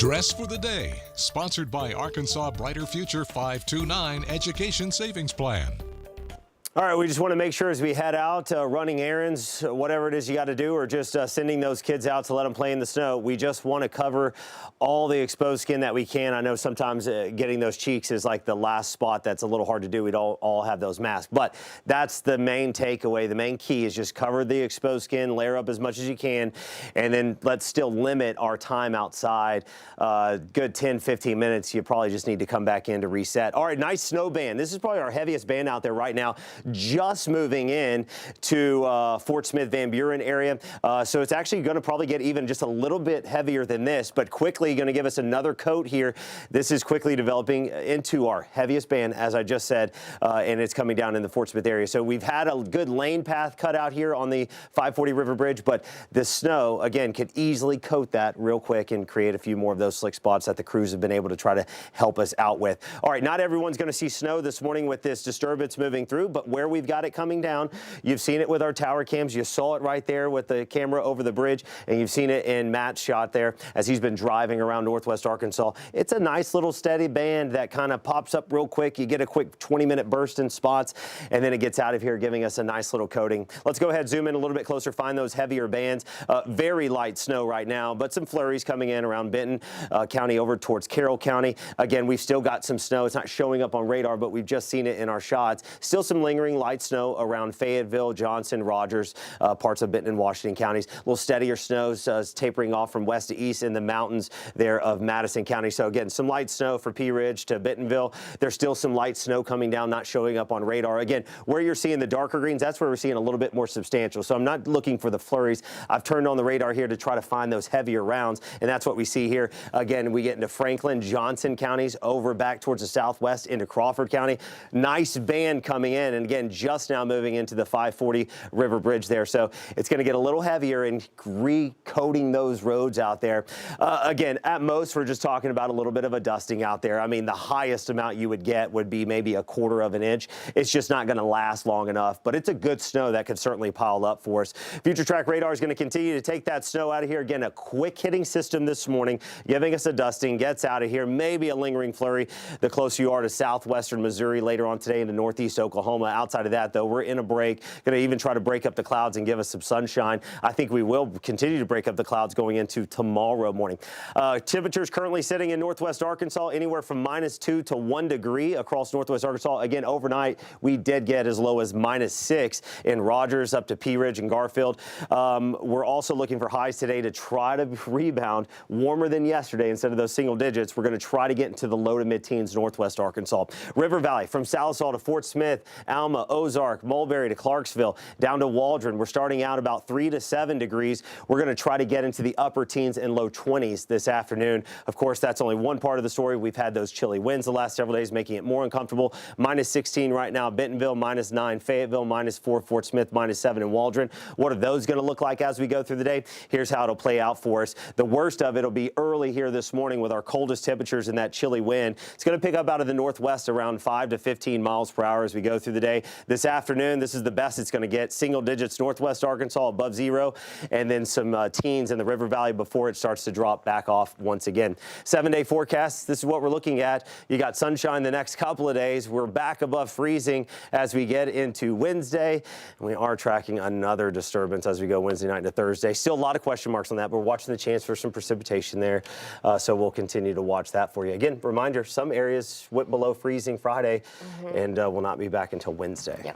Dress for the Day, sponsored by Arkansas Brighter Future 529 Education Savings Plan. All right, we just want to make sure as we head out, running errands, whatever it is you got to do, or just sending those kids out to let them play in the snow, we just want to cover all the exposed skin that we can. I know sometimes getting those cheeks is like the last spot that's a little hard to do. We don't all have those masks, but that's the main takeaway. The main key is just cover the exposed skin, layer up as much as you can, and then let's still limit our time outside. Good 10, 15 minutes. You probably just need to come back in to reset. All right, nice snow band. This is probably our heaviest band out there right now. Just moving in to Fort Smith, Van Buren area. So it's actually going to probably get even just a little bit heavier than this, but quickly going to give us another coat here. This is quickly developing into our heaviest band, as I just said, and it's coming down in the Fort Smith area. So we've had a good lane path cut out here on the 540 River Bridge, but the snow, again, could easily coat that real quick and create a few more of those slick spots that the crews have been able to try to help us out with. All right, not everyone's going to see snow this morning with this disturbance moving through, but where we've got it coming down, you've seen it with our tower cams. You saw it right there with the camera over the bridge, and you've seen it in Matt's shot there as he's been driving around northwest Arkansas. It's a nice little steady band that kind of pops up real quick. You get a quick 20-minute burst in spots, and then it gets out of here, giving us a nice little coating. Let's go ahead, zoom in a little bit closer, find those heavier bands. Very light snow right now, but some flurries coming in around Benton County over towards Carroll County. Again, we've still got some snow. It's not showing up on radar, but we've just seen it in our shots. Still some lingering light snow around Fayetteville, Johnson, Rogers, parts of Benton and Washington counties. A little steadier snow tapering off from west to east in the mountains there of Madison County. So again, some light snow for Pea Ridge to Bentonville. There's still some light snow coming down, not showing up on radar. Again, where you're seeing the darker greens, that's where we're seeing a little bit more substantial. So I'm not looking for the flurries. I've turned on the radar here to try to find those heavier rounds, and that's what we see here. Again, we get into Franklin, Johnson counties, over back towards the southwest into Crawford County. Nice band coming in, and again, just now moving into the 540 River Bridge there. So it's going to get a little heavier and recoating those roads out there. Again, at most, we're just talking about a little bit of a dusting out there. I mean, the highest amount you would get would be maybe a quarter of an inch. It's just not going to last long enough, but it's a good snow that could certainly pile up for us. Future Track Radar is going to continue to take that snow out of here. Again, a quick hitting system this morning, giving us a dusting, gets out of here, maybe a lingering flurry the closer you are to southwestern Missouri later on today into northeast Oklahoma. Outside of that, though, we're in a break. Going to even try to break up the clouds and give us some sunshine. I think we will continue to break up the clouds going into tomorrow morning. Temperatures currently sitting in northwest Arkansas anywhere from -2 to 1 degree across northwest Arkansas. Again, overnight, we did get as low as -6 in Rogers up to Pea Ridge and Garfield. We're also looking for highs today to try to rebound warmer than yesterday. Instead of those single digits, we're going to try to get into the low to mid-teens northwest Arkansas. River Valley from Sallisaw to Fort Smith, Alma, Ozark, Mulberry to Clarksville, down to Waldron. We're starting out about 3 to 7 degrees. We're going to try to get into the upper teens and low 20s this afternoon. Of course, that's only one part of the story. We've had those chilly winds the last several days, making it more uncomfortable. -16 right now, Bentonville, -9, Fayetteville, -4, Fort Smith, -7 in Waldron. What are those going to look like as we go through the day? Here's how it'll play out for us. The worst of it will be early here this morning with our coldest temperatures and that chilly wind. It's going to pick up out of the northwest around 5 to 15 miles per hour as we go through the day. This afternoon, this is the best it's going to get. Single digits northwest Arkansas above 0, and then some teens in the River Valley before it starts to drop back off once again. 7-day forecast, this is what we're looking at. You got sunshine the next couple of days. We're back above freezing as we get into Wednesday. And we are tracking another disturbance as we go Wednesday night into Thursday. Still a lot of question marks on that, but we're watching the chance for some precipitation there. So we'll continue to watch that for you. Again, reminder, some areas went below freezing Friday and will not be back until Wednesday. Yep.